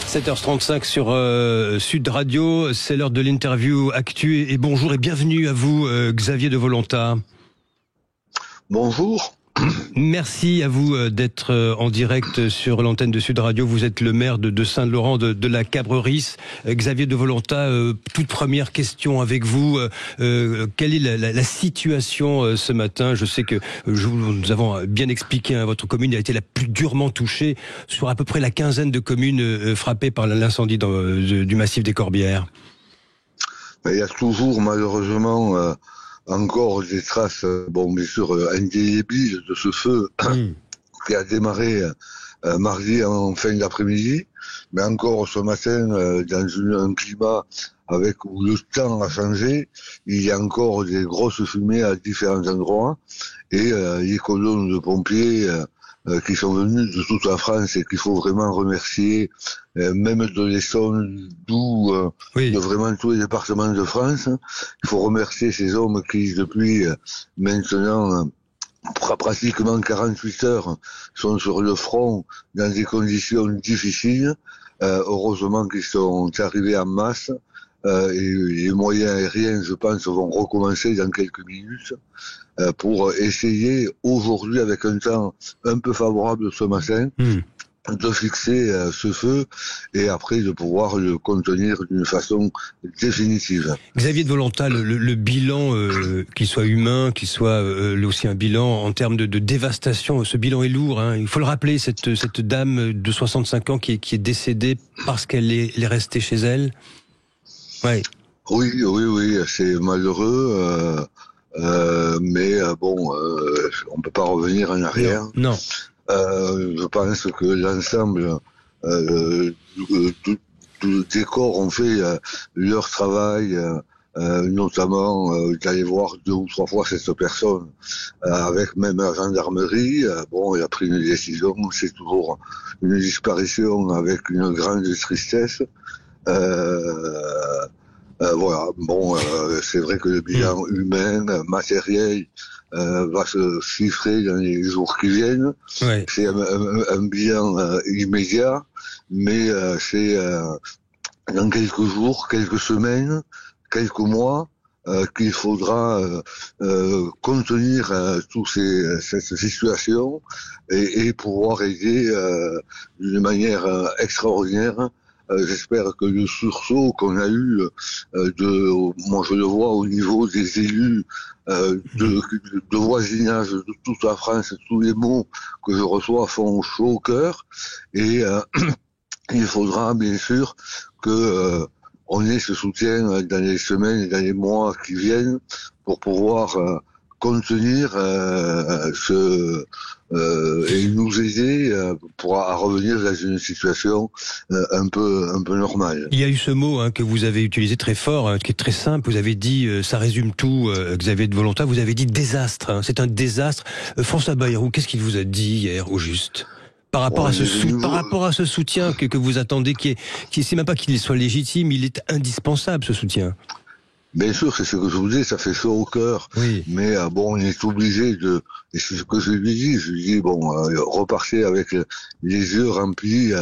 7h35 sur Sud Radio, c'est l'heure de l'interview Actu et bonjour et bienvenue à vous Xavier de Volontat. Bonjour. Merci à vous d'être en direct sur l'antenne de Sud Radio. Vous êtes le maire de Saint-Laurent de la Cabreries. Xavier de Volontat, toute première question avec vous. Quelle est la situation ce matin? Je sais que nous avons bien expliqué, votre commune a été la plus durement touchée sur à peu près la quinzaine de communes frappées par l'incendie du massif des Corbières. Il y a toujours malheureusement encore des traces, bien sûr, indélébiles de ce feu qui a démarré mardi en fin d'après-midi, mais encore ce matin, dans un climat où le temps a changé, il y a encore des grosses fumées à différents endroits, et les colonnes de pompiers qui sont venus de toute la France et qu'il faut vraiment remercier, même de l'Essonne, de vraiment tous les départements de France. Il faut remercier ces hommes qui, depuis maintenant pratiquement 48 heures, sont sur le front dans des conditions difficiles. Heureusement qu'ils sont arrivés en masse. Et les moyens aériens, je pense, vont recommencer dans quelques minutes pour essayer aujourd'hui, avec un temps un peu favorable ce matin, de fixer ce feu et après de pouvoir le contenir d'une façon définitive. Xavier de Volontat, le bilan, qu'il soit humain, qu'il soit aussi un bilan en termes de dévastation, ce bilan est lourd. Il faut le rappeler, cette dame de 65 ans qui est décédée parce qu'elle est restée chez elle. Ouais. Oui, c'est malheureux, mais on peut pas revenir en arrière. Non. Je pense que l'ensemble des corps ont fait leur travail, notamment d'aller voir 2 ou 3 fois cette personne, avec même la gendarmerie. Il a pris une décision, c'est toujours une disparition avec une grande tristesse. C'est vrai que le bilan humain, matériel, va se chiffrer dans les jours qui viennent. Ouais. C'est un bilan immédiat, mais c'est dans quelques jours, quelques semaines, quelques mois qu'il faudra contenir cette situation et pouvoir aider d'une manière extraordinaire. J'espère que le sursaut qu'on a eu, moi je le vois au niveau des élus de voisinage de toute la France, tous les mots que je reçois font chaud au cœur, et il faudra bien sûr que on ait ce soutien dans les semaines et dans les mois qui viennent pour pouvoir contenir et nous aider à revenir dans une situation un peu normale. Il y a eu ce mot que vous avez utilisé très fort, qui est très simple. Vous avez dit, ça résume tout, Xavier de Volontat, vous avez dit désastre. C'est un désastre. François Bayrou, qu'est-ce qu'il vous a dit hier au juste par rapport à ce soutien que vous attendez, qui c'est même pas qu'il soit légitime, il est indispensable, ce soutien. Bien sûr, c'est ce que je vous dis, ça fait chaud au cœur. Oui. Mais on est obligé et c'est ce que je lui dis, repartez avec les yeux remplis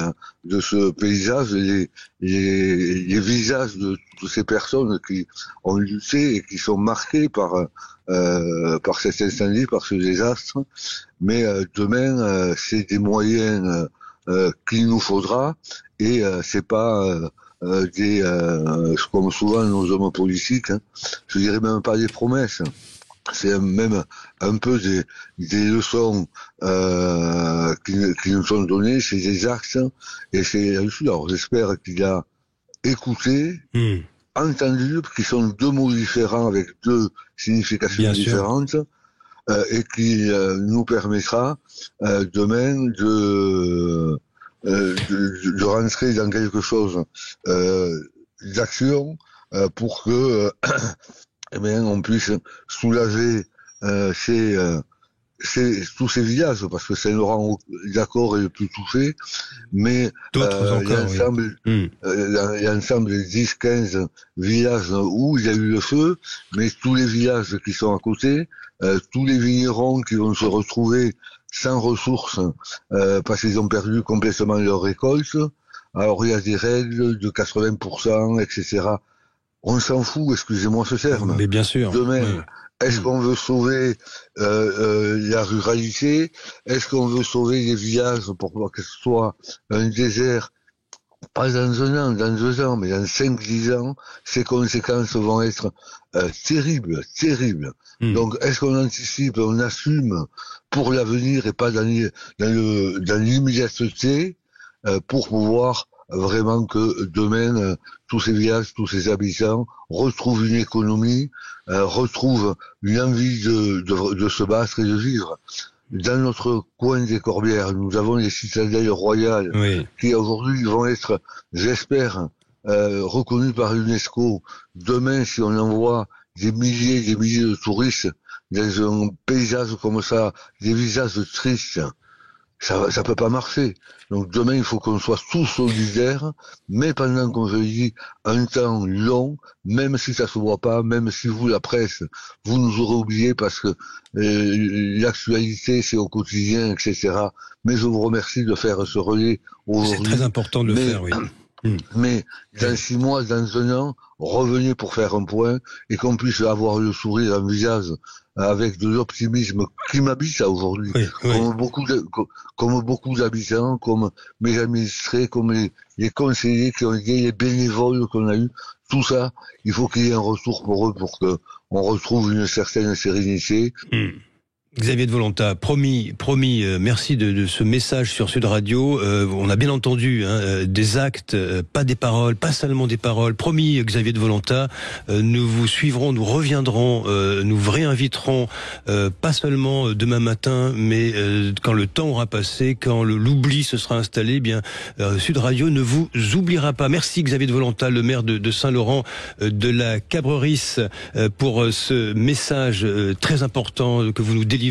de ce paysage, les visages de toutes ces personnes qui ont lutté et qui sont marquées par cet incendie, par ce désastre. Mais demain, c'est des moyens qu'il nous faudra, et c'est pas comme souvent nos hommes politiques, je dirais même pas des promesses, c'est même un peu des leçons qui nous sont données, c'est des axes, et c'est là-dessus. Alors j'espère qu'il a écouté, entendu, qui sont 2 mots différents avec 2 significations différentes, et qui nous permettra demain de rentrer dans quelque chose d'action pour que on puisse soulager tous ces villages, parce que Saint-Laurent, d'accord, est le plus touché, mais l'ensemble des 10-15 villages où il y a eu le feu, mais tous les villages qui sont à côté, tous les vignerons qui vont se retrouver sans ressources parce qu'ils ont perdu complètement leur récolte, Alors il y a des règles de 80%, etc. On s'en fout, excusez-moi ce terme. Mais bien sûr. Demain, Oui. est-ce qu'on veut sauver la ruralité? Est-ce qu'on veut sauver les villages pour que ce soit un désert? Pas dans 1 an, dans 2 ans, mais dans 5-10 ans, ces conséquences vont être terribles, terribles. Donc, est-ce qu'on anticipe, on assume pour l'avenir et pas dans l'immédiateté pour pouvoir vraiment que demain, tous ces villages, tous ces habitants retrouvent une économie, retrouvent une envie de se battre et de vivre. Dans notre coin des Corbières, nous avons les citadelles royales qui aujourd'hui vont être, j'espère, reconnues par l'UNESCO. Demain, si on envoie des milliers de touristes dans un paysage comme ça, des visages tristes, ça peut pas marcher. Donc demain, il faut qu'on soit tous solidaires, mais pendant qu'on se dit un temps long, même si ça se voit pas, même si vous, la presse, vous nous aurez oublié parce que l'actualité, c'est au quotidien, etc. Mais je vous remercie de faire ce relais aujourd'hui. C'est très important de le faire, oui. Mais dans 6 mois, dans 1 an, revenez pour faire un point et qu'on puisse avoir le sourire, un visage avec de l'optimisme qui m'habite aujourd'hui, comme beaucoup d'habitants, comme mes administrés, comme les conseillers qui ont été, les bénévoles qu'on a eu. Tout ça, il faut qu'il y ait un retour pour eux pour que on retrouve une certaine sérénité. Xavier de Volontat, promis, merci de ce message sur Sud Radio. On a bien entendu des actes, pas des paroles, pas seulement des paroles. Promis, Xavier de Volontat, nous vous suivrons, nous reviendrons, nous vous réinviterons, pas seulement demain matin, mais quand le temps aura passé, quand l'oubli se sera installé, bien Sud Radio ne vous oubliera pas. Merci Xavier de Volontat, le maire de Saint-Laurent de la Cabreris, pour ce message très important que vous nous délivrez.